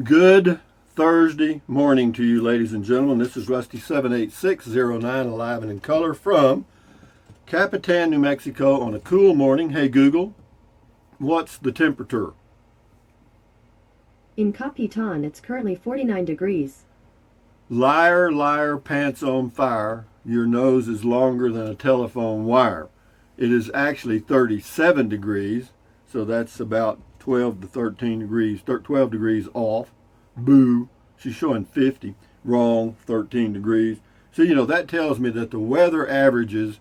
Good Thursday morning to you, ladies and gentlemen. This is Rusty 78609, alive and in color from Capitan, New Mexico on a cool morning. Hey Google, what's the temperature? In Capitan, it's currently 49 degrees. Liar, liar, pants on fire. Your nose is longer than a telephone wire. It is actually 37 degrees, so that's about 12 to 13 degrees, 12 degrees off. Boo. She's showing 50. Wrong, 13 degrees. So, that tells me that the weather averages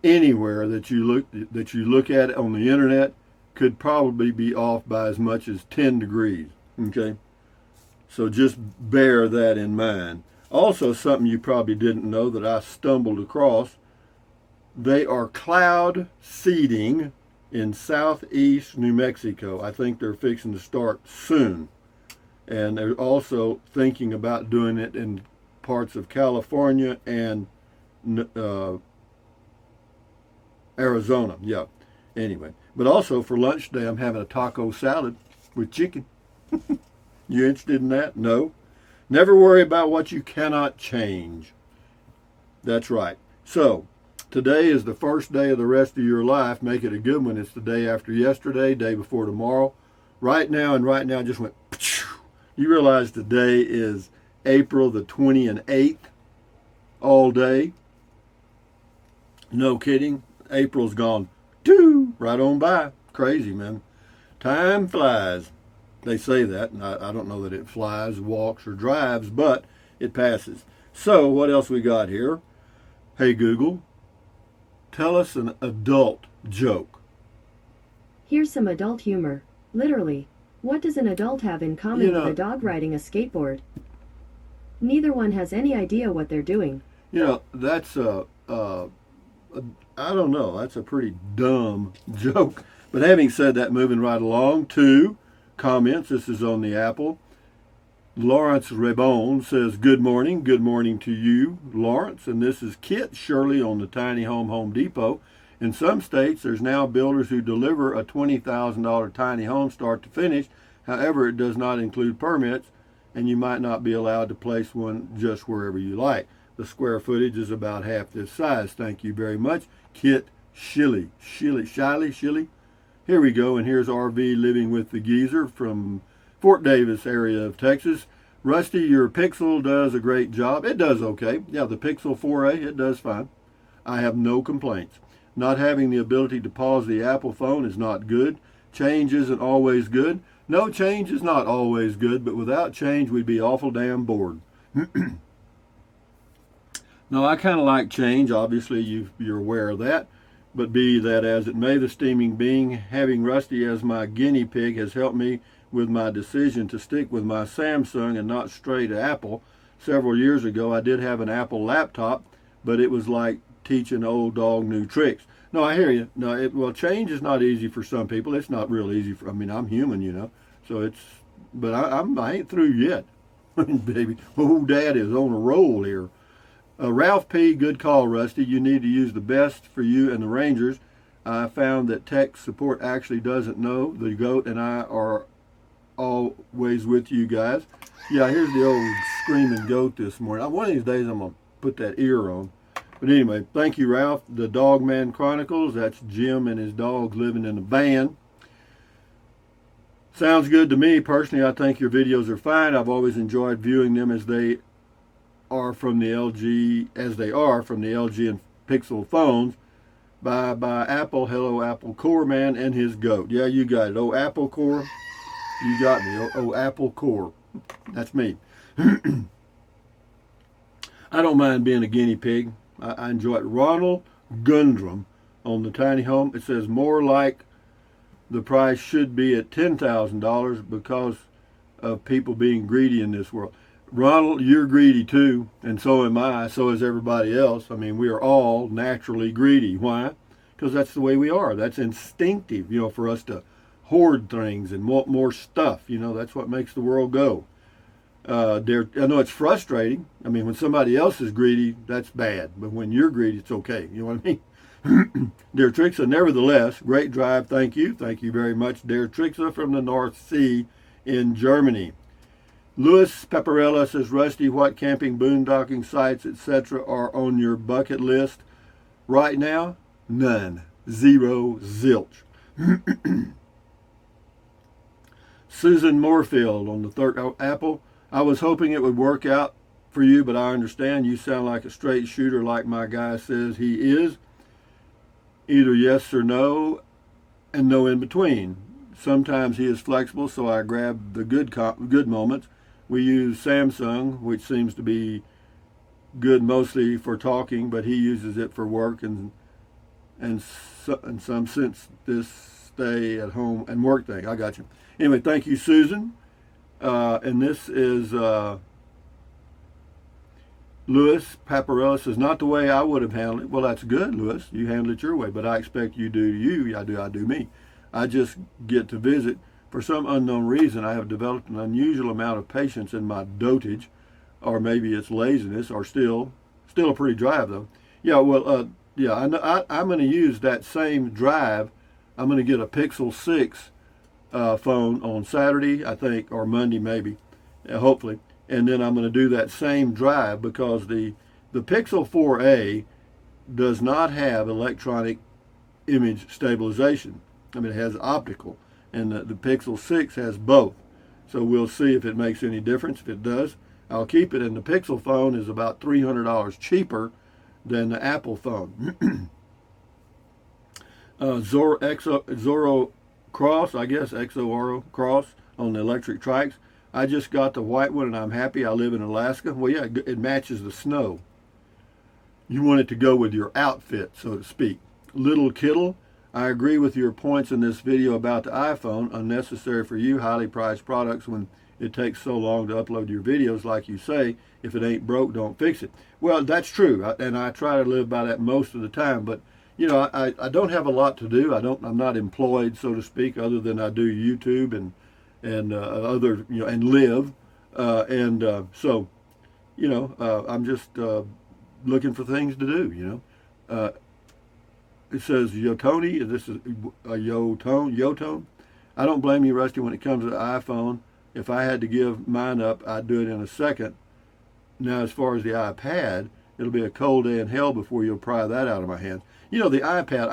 anywhere that you look at it on the internet could probably be off by as much as 10 degrees. Okay? So just bear that in mind. Also, something you probably didn't know that I stumbled across, they are cloud seeding in southeast New Mexico. I think they're fixing to start soon. And they're also thinking about doing it in parts of California and Arizona. Yeah. Anyway. But also for lunch today, I'm having a taco salad with chicken. You interested in that? No? Never worry about what you cannot change. That's right. So, today is the first day of the rest of your life. Make it a good one. It's the day after yesterday, day before tomorrow. Right now just went, you realize today is April the 28th all day? No kidding. April's gone, right on by. Crazy, man. Time flies. They say that, and I don't know that it flies, walks, or drives, but it passes. So, what else we got here? Hey, Google, tell us an adult joke. Here's some adult humor. Literally, what does an adult have in common with a dog riding a skateboard? Neither one has any idea what they're doing. That's I don't know, that's a pretty dumb joke. But having said that, moving right along to comments. This is on the Apple. Lawrence Rebone says, good morning to you, Lawrence. And this is Kit Shirley on the Tiny Home Depot. In some states, there's now builders who deliver a $20,000 tiny home start to finish. However, it does not include permits, and you might not be allowed to place one just wherever you like. The square footage is about half this size. Thank you very much, Kit Shilly. Here we go, and here's RV Living with the Geezer from Fort Davis area of Texas. Rusty, your Pixel does a great job. It does okay. Yeah, the Pixel 4a, it does fine. I have no complaints. Not having the ability to pause the Apple phone is not good. Change isn't always good. No, change is not always good, but without change, we'd be awful damn bored. No, I kind of like change. Obviously, you're aware of that. But be that as it may, the steaming being, having Rusty as my guinea pig has helped me with my decision to stick with my Samsung and not stray to Apple. Several years ago, I did have an Apple laptop, but it was like teaching old dog new tricks. No, I hear you. No, well, change is not easy for some people. It's not real easy for, I'm human, So but I ain't through yet. Baby, Dad is on a roll here. Ralph P., good call, Rusty. You need to use the best for you and the Rangers. I found that tech support actually doesn't know. The GOAT and I are always with you guys. Yeah, here's the old screaming goat this morning. One of these days I'm going to put that ear on. But anyway, thank you, Ralph. The Dogman Chronicles, that's Jim and his dogs living in a van. Sounds good to me. Personally, I think your videos are fine. I've always enjoyed viewing them as they are from the LG and Pixel phones. Bye Apple. Hello Apple Core Man and his goat. Yeah, you got it. Oh, Apple Core. You got me. Oh, Apple Core. That's me. I don't mind being a guinea pig. I enjoy it. Ronald Gundrum on the tiny home. It says more like the price should be at $10,000 because of people being greedy in this world. Ronald, you're greedy too, and so am I, so is everybody else. We are all naturally greedy. Why? Because that's the way we are. That's instinctive, for us to hoard things and want more stuff. That's what makes the world go. I know it's frustrating. When somebody else is greedy, that's bad. But when you're greedy, it's okay. You know what I mean? Dear Trixa, nevertheless, great drive. Thank you. Thank you very much, dear Trixa from the North Sea in Germany. Louis Pepperella says, Rusty, what camping, boondocking sites, etc. are on your bucket list right now? None. Zero. Zilch. Susan Moorfield on the third Apple. I was hoping it would work out for you, but I understand you sound like a straight shooter like my guy says he is. Either yes or no, and no in between. Sometimes he is flexible, so I grab the good moments. We use Samsung, which seems to be good mostly for talking, but he uses it for work and some sense this stay at home and work thing. I got you. Anyway, thank you, Susan. And this is Louis Paparella says, not the way I would have handled it. Well, that's good, Louis. You handle it your way, but I expect you do you. I do me. I just get to visit. For some unknown reason, I have developed an unusual amount of patience in my dotage, or maybe it's laziness, or still a pretty drive, though. Yeah, well, yeah, I'm going to use that same drive. I'm going to get a Pixel 6 phone on Saturday, I think, or Monday maybe, hopefully. And then I'm going to do that same drive because the Pixel 4a does not have electronic image stabilization. I mean, it has optical, and the Pixel 6 has both. So we'll see if it makes any difference. If it does, I'll keep it. And the Pixel phone is about $300 cheaper than the Apple phone. Zorro Cross, I guess, XORO Cross on the electric trikes. I just got the white one and I'm happy. I live in Alaska. Well, yeah, it matches the snow. You want it to go with your outfit, so to speak. Little Kittle, I agree with your points in this video about the iPhone. Unnecessary for you, highly priced products when it takes so long to upload your videos, like you say. If it ain't broke, don't fix it. Well, that's true, and I try to live by that most of the time. But you know, I don't have a lot to do. I'm not employed, so to speak, other than I do YouTube and other, you know, and live, so, you know, I'm just looking for things to do, you know. It says Yotoni, this is Yotone. I don't blame you, Rusty, when it comes to the iPhone. If I had to give mine up, I'd do it in a second. Now, as far as the iPad, it'll be a cold day in hell before you'll pry that out of my hands. You know, the iPad,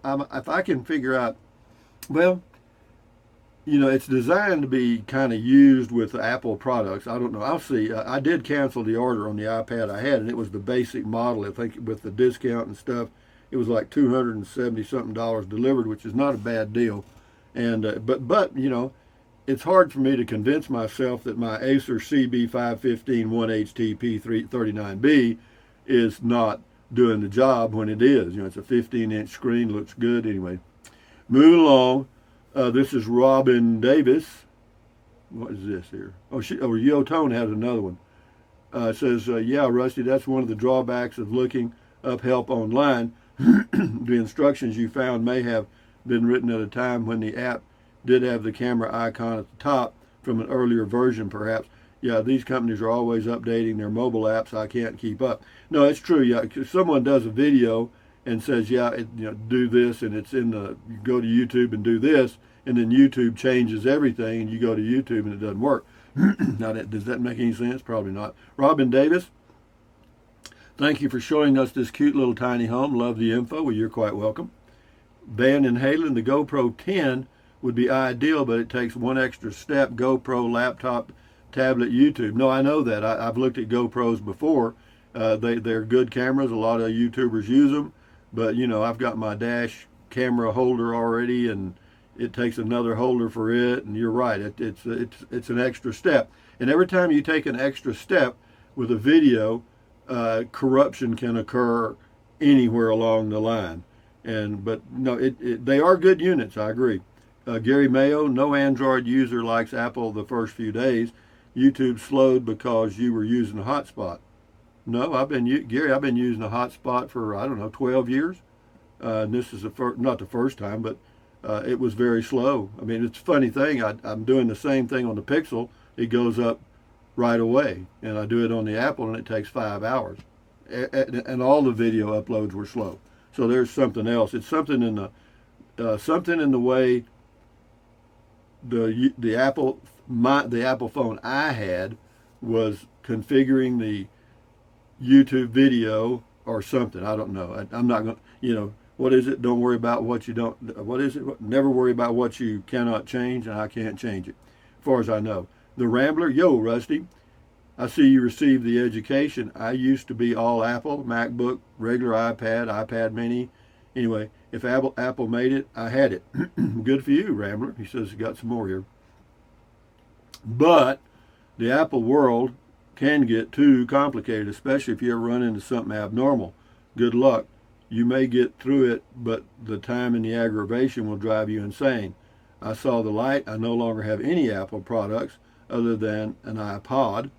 I'm if I can figure out, well, you know, it's designed to be kind of used with Apple products. I don't know. I'll see. I did cancel the order on the iPad I had, and it was the basic model. I think with the discount and stuff, it was like $270-something delivered, which is not a bad deal. And but you know, it's hard for me to convince myself that my Acer CB515 1HT P39B is not doing the job when it is. You know, it's a 15-inch screen, looks good anyway. Moving along. This is Robin Davis. What is this here? Yotone has another one. It says, yeah, Rusty, that's one of the drawbacks of looking up help online. The instructions you found may have been written at a time when the app did have the camera icon at the top from an earlier version, perhaps. Yeah, these companies are always updating their mobile apps. I can't keep up. No, it's true. Yeah, if someone does a video and says, yeah, you know, do this, and it's in the, you go to YouTube and do this, and then YouTube changes everything, and you go to YouTube and it doesn't work. Now, does that make any sense? Probably not. Robin Davis, thank you for showing us this cute little tiny home. Love the info. Well, you're quite welcome. Van and Halen, the GoPro 10 would be ideal, but it takes one extra step. GoPro, laptop, tablet, YouTube. No, I know that. I've looked at GoPros before. They're good cameras. A lot of YouTubers use them. But, you know, I've got my dash camera holder already, and it takes another holder for it. And you're right, it's an extra step. And every time you take an extra step with a video, corruption can occur anywhere along the line. But no, they are good units. I agree. Gary Mayo, no Android user likes Apple the first few days. YouTube slowed because you were using a hotspot. No, Gary, I've been using a hotspot for, I don't know, 12 years. And this is not the first time, but it was very slow. I mean, it's a funny thing. I'm doing the same thing on the Pixel. It goes up right away. And I do it on the Apple, and it takes 5 hours. And all the video uploads were slow. So there's something else. It's something in the way the Apple phone I had was configuring the YouTube video or something. I don't know. I'm not going to, what is it? Don't worry about what you don't, what is it? Never worry about what you cannot change, and I can't change it, as far as I know. The Rambler, yo, Rusty, I see you received the education. I used to be all Apple, MacBook, regular iPad, iPad mini. Anyway, if Apple made it, I had it. Good for you, Rambler. He says he got some more here. But the Apple world can get too complicated, especially if you ever run into something abnormal. Good luck. You may get through it, but the time and the aggravation will drive you insane. I saw the light. I no longer have any Apple products other than an iPod.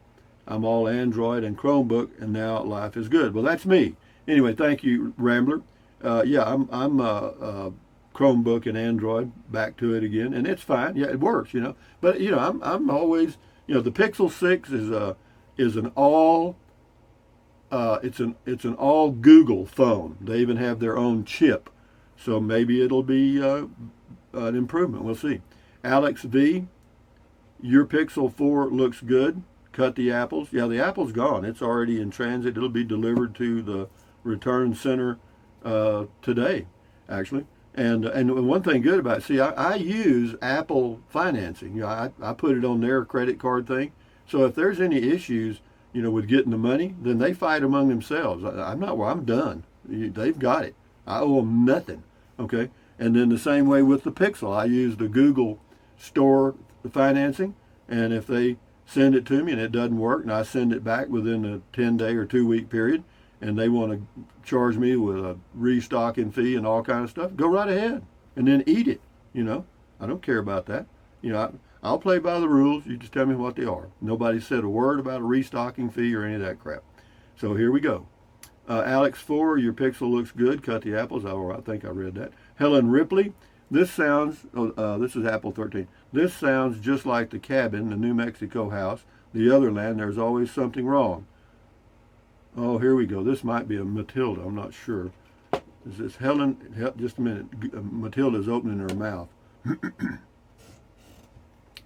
I'm all Android and Chromebook, and now life is good. Well, that's me. Anyway, thank you, Rambler. Yeah, I'm Chromebook and Android, back to it again, and it's fine. Yeah, it works, But I'm always, the Pixel 6 is an all it's an all Google phone. They even have their own chip, so maybe it'll be an improvement. We'll see. Alex V, your Pixel 4 looks good. Cut the apples. Yeah, the apple's gone. It's already in transit. It'll be delivered to the return center today, actually. And one thing good about it, see, I use Apple financing. I put it on their credit card thing. So if there's any issues, with getting the money, then they fight among themselves. I'm done. They've got it. I owe them nothing. Okay. And then the same way with the Pixel, I use the Google Store financing, and if they send it to me and it doesn't work, and I send it back within a 10-day or 2-week period, and they want to charge me with a restocking fee and all kind of stuff, go right ahead and then eat it. I don't care about that. I'll play by the rules. You just tell me what they are. Nobody said a word about a restocking fee or any of that crap. So here we go. Alex 4, your Pixel looks good. Cut the apples. I think I read that. Helen Ripley, this is Apple 13. This sounds just like the cabin, the New Mexico house. The other land, there's always something wrong. Oh, here we go. This might be a Matilda. I'm not sure. Is this Helen? Just a minute. Matilda's opening her mouth.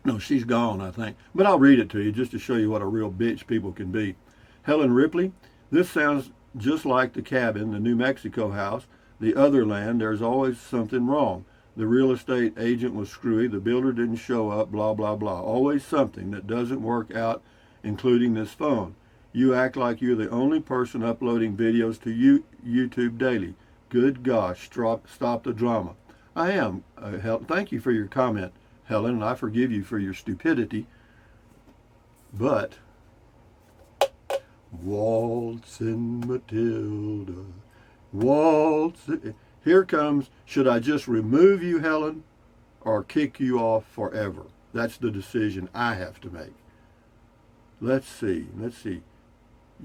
No, she's gone, I think. But I'll read it to you just to show you what a real bitch people can be. Helen Ripley, this sounds just like the cabin, the New Mexico house. The other land, there's always something wrong. The real estate agent was screwy. The builder didn't show up, blah, blah, blah. Always something that doesn't work out, including this phone. You act like you're the only person uploading videos to YouTube daily. Good gosh, stop the drama. I am. Thank you for your comment, Helen, and I forgive you for your stupidity. But waltzing Matilda, waltzing. Here comes, should I just remove you, Helen, or kick you off forever? That's the decision I have to make. Let's see.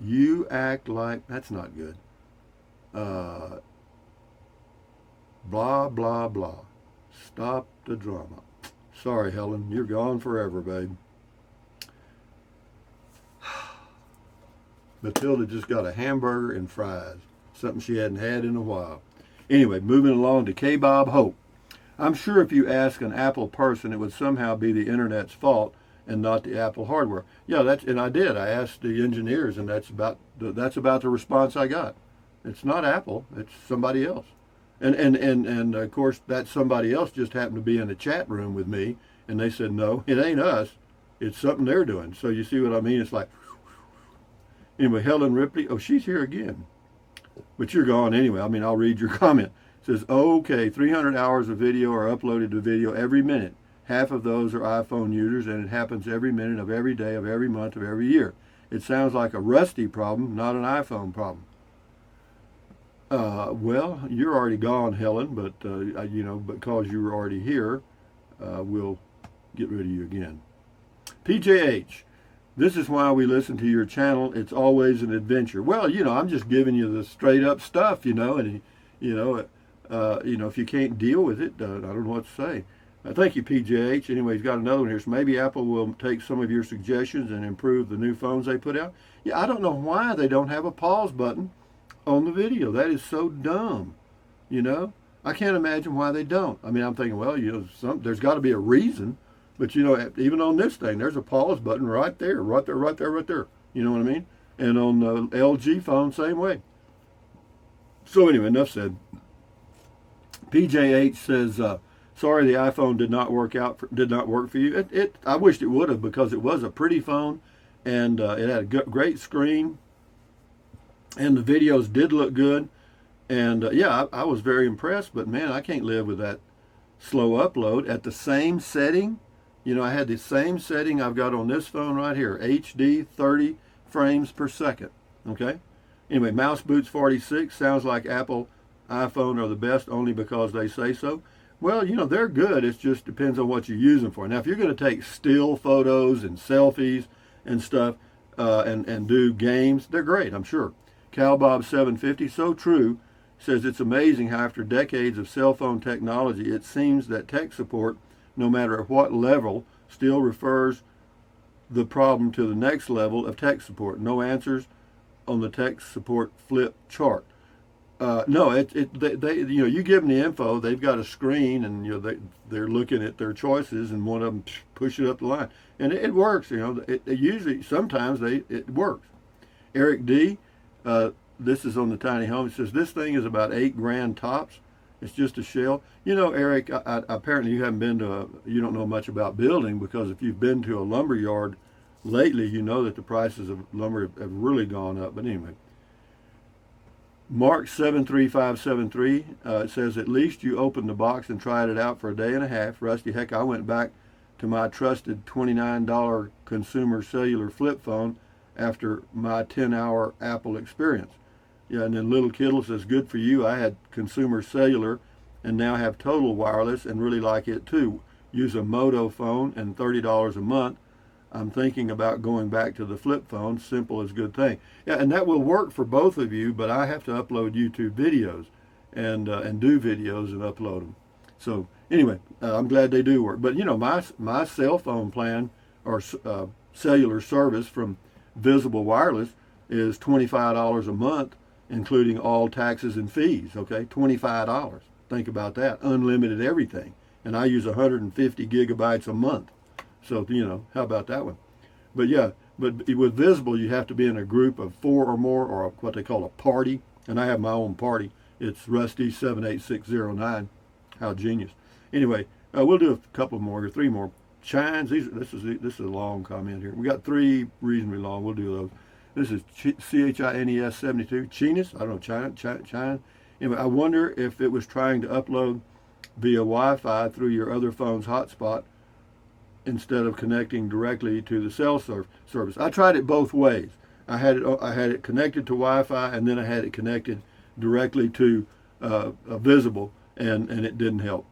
You act like, that's not good. Blah, blah, blah. Stop the drama. Sorry, Helen, you're gone forever, babe. Matilda just got a hamburger and fries, something she hadn't had in a while. Anyway, moving along to K-Bob Hope. I'm sure if you ask an Apple person, it would somehow be the internet's fault and not the Apple hardware. Yeah, and I did. I asked the engineers, and that's about the response I got. It's not Apple. It's somebody else. And of course, that somebody else just happened to be in a chat room with me, and they said, no, it ain't us. It's something they're doing. So you see what I mean? It's like, anyway, Helen Ripley. Oh, she's here again. But you're gone anyway. I mean, I'll read your comment. It says, okay, 300 hours of video are uploaded to video every minute. Half of those are iPhone users, and it happens every minute of every day of every month of every year. It sounds like a Rusty problem, not an iPhone problem. Well, you're already gone, Helen, but, because you were already here, we'll get rid of you again. PJH, this is why we listen to your channel. It's always an adventure. Well, I'm just giving you the straight up stuff, and, if you can't deal with it, I don't know what to say. Thank you, PJH. Anyway, he's got another one here. So maybe Apple will take some of your suggestions and improve the new phones they put out. Yeah, I don't know why they don't have a pause button on the video. That is so dumb. You know, I can't imagine why they don't. I mean, I'm thinking, well, there's got to be a reason. But even on this thing, there's a pause button right there, right there, right there, right there. You know what I mean? And on the LG phone, same way. So anyway, enough said. PJH says, sorry the iPhone did not work for you. I wished it would have, because it was a pretty phone, and it had a great screen, and the videos did look good. And I was very impressed, but man, I can't live with that slow upload at the same setting. I had the same setting I've got on this phone right here, HD 30 frames per second. Okay. Anyway, Mouse Boots 46 sounds like Apple iPhone are the best only because they say so. Well, they're good. It just depends on what you use them for. Now, if you're going to take still photos and selfies and stuff and do games, they're great, I'm sure. Calbob 750, so true, says it's amazing how after decades of cell phone technology, it seems that tech support, no matter at what level, still refers the problem to the next level of tech support. No answers on the tech support flip chart. No, you give them the info, they've got a screen, and they're looking at their choices, and one of them push it up the line, and it works. It usually, sometimes it works. Eric D, this is on the Tiny Home. It says this thing is about $8,000 tops. It's just a shell. Eric, apparently you you don't know much about building, because if you've been to a lumber yard lately, you know that the prices of lumber have really gone up. But anyway, Mark 73573 says at least you opened the box and tried it out for a day and a half. Rusty, heck, I went back to my trusted $29 consumer cellular flip phone after my 10-hour Apple experience. Yeah, and then Little Kittle says, good for you. I had consumer cellular and now have total wireless and really like it too. Use a Moto phone and $30 a month. I'm thinking about going back to the flip phone. Simple is a good thing. Yeah, and that will work for both of you, but I have to upload YouTube videos and do videos and upload them. So anyway, I'm glad they do work. But my cell phone plan or cellular service from Visible Wireless is $25 a month, including all taxes and fees. Okay, $25. Think about that. Unlimited everything, and I use 150 gigabytes a month. So how about that one? But yeah, but with Visible, you have to be in a group of 4 or more, or what they call a party. And I have my own party. It's Rusty 78609. How genius! Anyway, we'll do a couple more, or 3 more. Chines. This is a long comment here. We got 3 reasonably long. We'll do those. This is CHINES 72. Chinese. I don't know. China. Anyway, I wonder if it was trying to upload via Wi-Fi through your other phone's hotspot instead of connecting directly to the cell service. I tried it both ways. I had it connected to Wi-Fi, and then I had it connected directly to Visible, and it didn't help.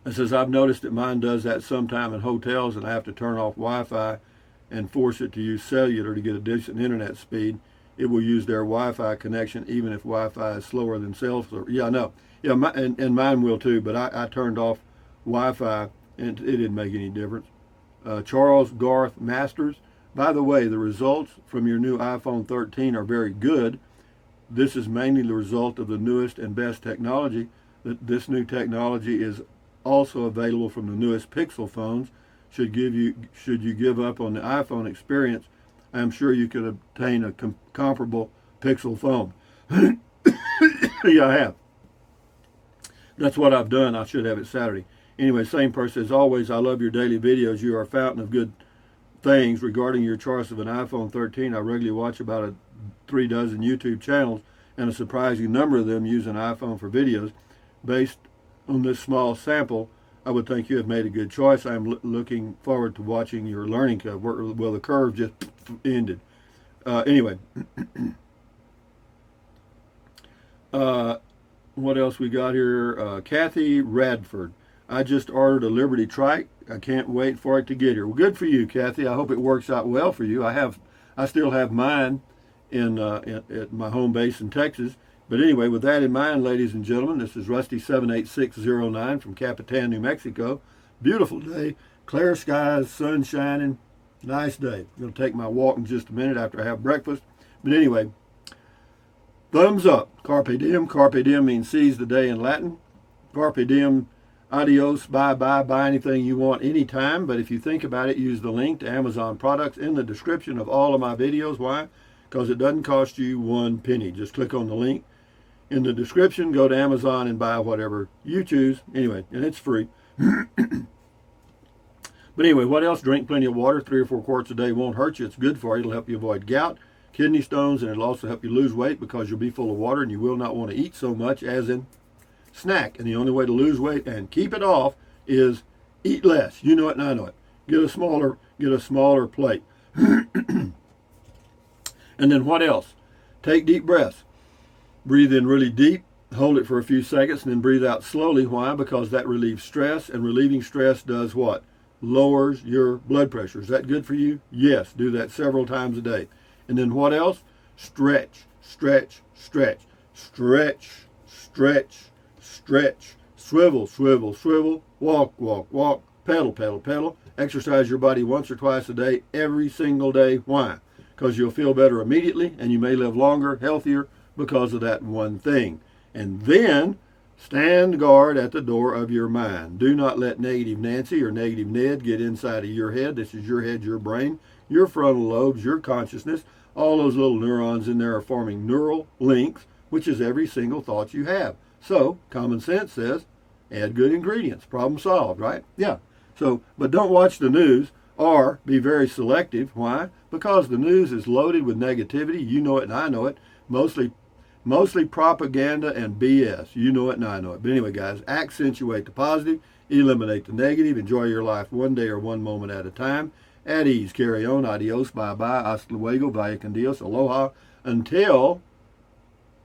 It says, I've noticed that mine does that sometime in hotels, and I have to turn off Wi-Fi and force it to use cellular to get a decent internet speed. It will use their Wi-Fi connection even if Wi-Fi is slower than cell service. Yeah, I know. Yeah, and mine will too, but I turned off Wi-Fi, and it didn't make any difference. Charles Garth Masters, by the way, the results from your new iPhone 13 are very good. This is mainly the result of the newest and best technology. This new technology is also available from the newest Pixel phones. Should you give up on the iPhone experience, I'm sure you could obtain a comparable Pixel phone. Yeah, I have. That's what I've done. I should have it Saturday. Anyway, same person. As always, I love your daily videos. You are a fountain of good things. Regarding your choice of an iPhone 13, I regularly watch about 3 dozen YouTube channels, and a surprising number of them use an iPhone for videos. Based on this small sample, I would think you have made a good choice. I am looking forward to watching your learning curve. Well, the curve just ended. Anyway. What else we got here? Kathy Radford. I just ordered a Liberty Trike. I can't wait for it to get here. Well, good for you, Kathy. I hope it works out well for you. I still have mine at my home base in Texas. But anyway, with that in mind, ladies and gentlemen, this is Rusty 78609 from Capitan, New Mexico. Beautiful day, clear skies, sun shining, nice day. I'm going to take my walk in just a minute after I have breakfast. But anyway, Thumbs up. Carpe diem. Carpe diem means seize the day in Latin. Carpe diem, adios, bye-bye, buy anything you want anytime. But if you think about it, use the link to Amazon products in the description of all of my videos. Why? Because it doesn't cost you one penny. Just click on the link in the description, go to Amazon and buy whatever you choose. Anyway, and it's free. But anyway, what else? Drink plenty of water. 3 or 4 quarts a day won't hurt you. It's good for you. It'll help you avoid gout, kidney stones, and it'll also help you lose weight because you'll be full of water and you will not want to eat so much as in snack. And the only way to lose weight and keep it off is eat less. You know it and I know it. Get a smaller plate. And then what else? Take deep breaths. Breathe in really deep, hold it for a few seconds, and then breathe out slowly. Why? Because that relieves stress, and relieving stress does what? Lowers your blood pressure. Is that good for you? Yes. Do that several times a day. And then what else? Stretch, stretch, stretch, stretch, stretch, stretch, swivel, swivel, swivel, walk, walk, walk, pedal, pedal, pedal. Exercise your body once or twice a day, every single day. Why? Because you'll feel better immediately, and you may live longer, healthier, because of that one thing. And then stand guard at the door of your mind. Do not let negative Nancy or negative Ned get inside of your head. This is your head, your brain, your frontal lobes, your consciousness. All those little neurons in there are forming neural links, which is every single thought you have. So common sense says, add good ingredients. Problem solved, right? Yeah. So, but don't watch the news or be very selective. Why? Because the news is loaded with negativity. You know it and I know it. Mostly propaganda and BS. You know it and I know it. But anyway, guys, accentuate the positive, eliminate the negative, enjoy your life one day or one moment at a time. At ease, carry on, adios, bye-bye, hasta luego, vaya con Dios, aloha, until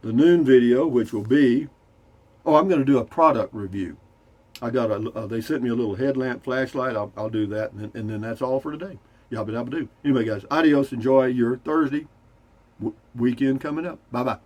the noon video, which will be, I'm going to do a product review. I got they sent me a little headlamp flashlight. I'll do that, and then that's all for today. Yabba dabba do. Anyway, guys, adios, enjoy your Thursday weekend coming up. Bye-bye.